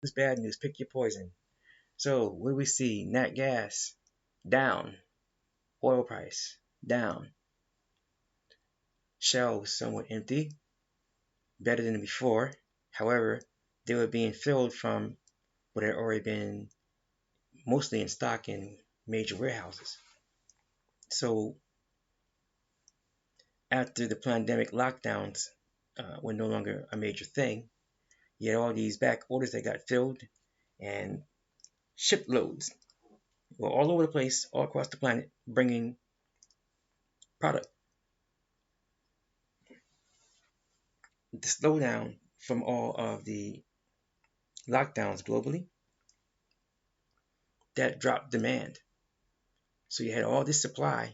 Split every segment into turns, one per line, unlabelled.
news, bad news, pick your poison. So what do we see? Nat gas down, oil price down, shelves somewhat empty, better than before. However, they were being filled from what had already been mostly in stock in major warehouses. So after the pandemic lockdowns were no longer a major thing, you had all these back orders that got filled and shiploads were all over the place, all across the planet, bringing product. The slowdown from all of the lockdowns globally, that dropped demand. So you had all this supply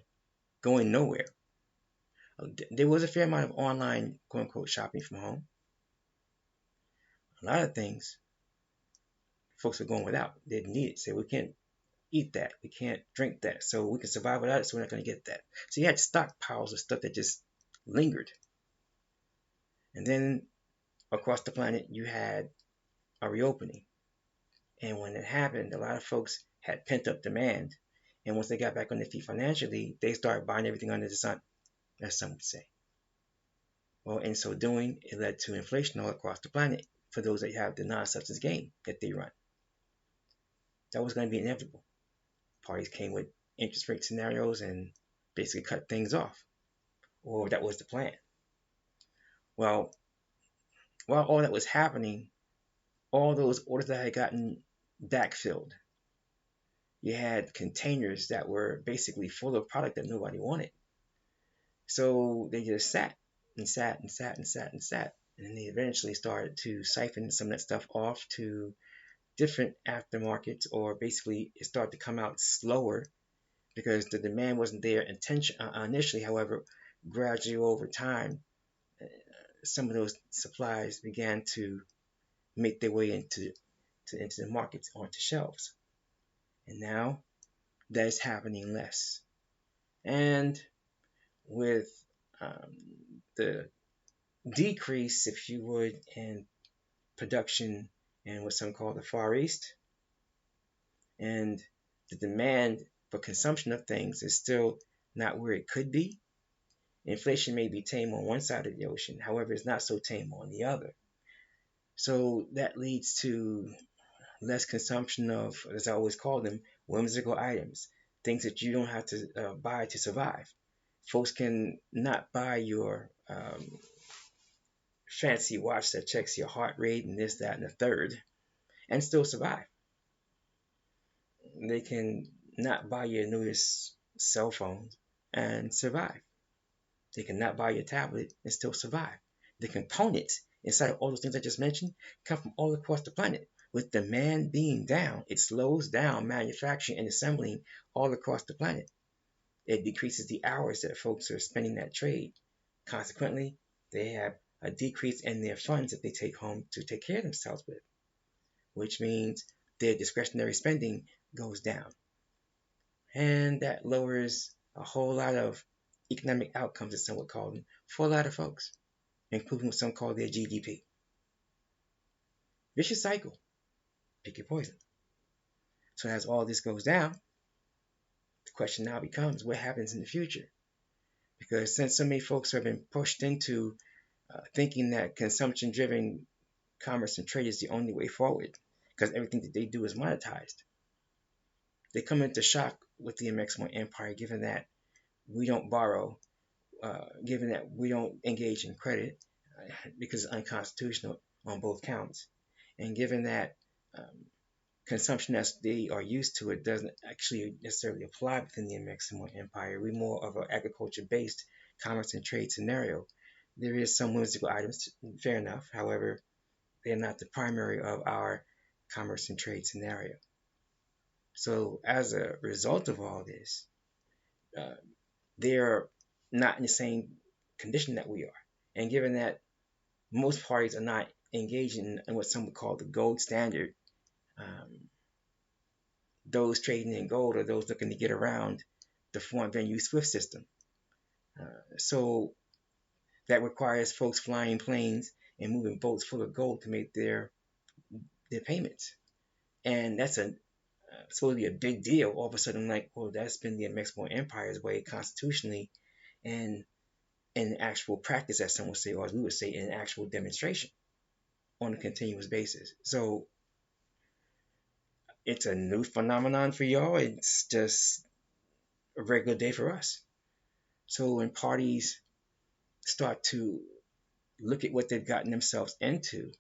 going nowhere. There was a fair amount of online, quote unquote, shopping from home. A lot of things folks were going without. They didn't need it. So we can't eat that. We can't drink that. So we can survive without it, so we're not going to get that. So you had stockpiles of stuff that just lingered. And then across the planet, you had a reopening. And when it happened, a lot of folks had pent up demand. And once they got back on their feet financially, they started buying everything under the sun, as some would say. Well, in so doing, it led to inflation all across the planet for those that have the non-substance gain that they run. That was going to be inevitable. Parties came with interest rate scenarios and basically cut things off. Or that was the plan. Well, while all that was happening, all those orders that had gotten backfilled, you had containers that were basically full of product that nobody wanted. So they just sat and sat and sat and sat and sat. And then they eventually started to siphon some of that stuff off to different aftermarkets, or basically it started to come out slower because the demand wasn't there initially. However, gradually over time, some of those supplies began to make their way into the markets, onto shelves. And now that is happening less. And with the decrease, if you would, in production in what some call the Far East, and the demand for consumption of things is still not where it could be. Inflation may be tame on one side of the ocean, however, it's not so tame on the other. So that leads to less consumption of, as I always call them, whimsical items, things that you don't have to buy to survive. Folks can not buy your fancy watch that checks your heart rate and this, that, and the third, and still survive. They can not buy your newest cell phone and survive. They cannot buy your tablet and still survive. The components inside of all those things I just mentioned come from all across the planet. With demand being down, it slows down manufacturing and assembling all across the planet. It decreases the hours that folks are spending that trade. Consequently, they have a decrease in their funds that they take home to take care of themselves with, which means their discretionary spending goes down. And that lowers a whole lot of economic outcomes, as some would call them, for a lot of folks, including what some call their GDP. Vicious cycle. Pick your poison. So as all this goes down, the question now becomes, what happens in the future? Because since so many folks have been pushed into thinking that consumption-driven commerce and trade is the only way forward, because everything that they do is monetized, they come into shock with the Amexem-Moor-Empire, given that we don't borrow, given that we don't engage in credit because it's unconstitutional on both counts, and given that consumption as they are used to it doesn't actually necessarily apply within the Amexem-Moor-Empire. We're more of an agriculture-based commerce and trade scenario. There is some whimsical items, fair enough. However, they're not the primary of our commerce and trade scenario. So as a result of all this, they're not in the same condition that we are. And given that most parties are not engaging in what some would call the gold standard, those trading in gold are those looking to get around the foreign venue SWIFT system. So that requires folks flying planes and moving boats full of gold to make their their payments. And that's supposed to be a big deal. All of a sudden, like, well, that's been the Amexem-Moor-Empire's way constitutionally and in actual practice, as some would say, or as we would say, in actual demonstration on a continuous basis. So it's a new phenomenon for y'all. It's just a regular day for us. So when parties start to look at what they've gotten themselves into,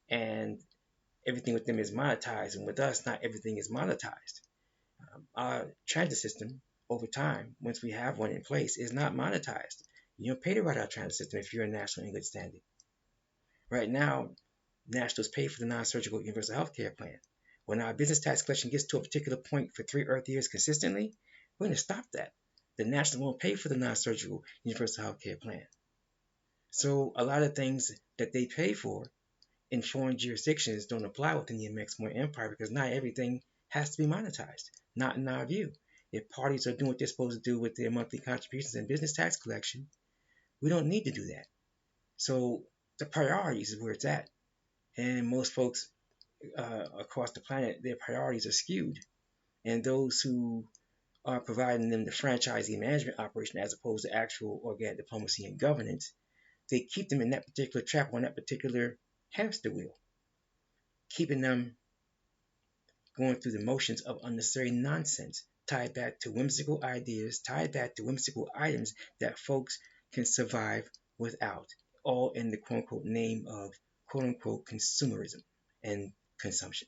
and everything with them is monetized, and with us, not everything is monetized. Our transit system, over time, once we have one in place, is not monetized. You don't pay to ride our transit system if you're a national in good standing. Right now, nationals pay for the non-surgical universal health care plan. When our business tax collection gets to a particular point for 3 Earth years consistently, we're going to stop that. The nationals won't pay for the non-surgical universal health care plan. So a lot of things that they pay for in foreign jurisdictions don't apply within the Amexem-Moor-Empire because not everything has to be monetized. Not in our view. If parties are doing what they're supposed to do with their monthly contributions and business tax collection, we don't need to do that. So the priorities is where it's at. And most folks across the planet, their priorities are skewed. And those who are providing them the franchisee management operation as opposed to actual organic diplomacy and governance, they keep them in that particular trap on that particular hamster wheel, keeping them going through the motions of unnecessary nonsense, tied back to whimsical ideas, tied back to whimsical items that folks can survive without, all in the quote-unquote name of quote-unquote consumerism and consumption.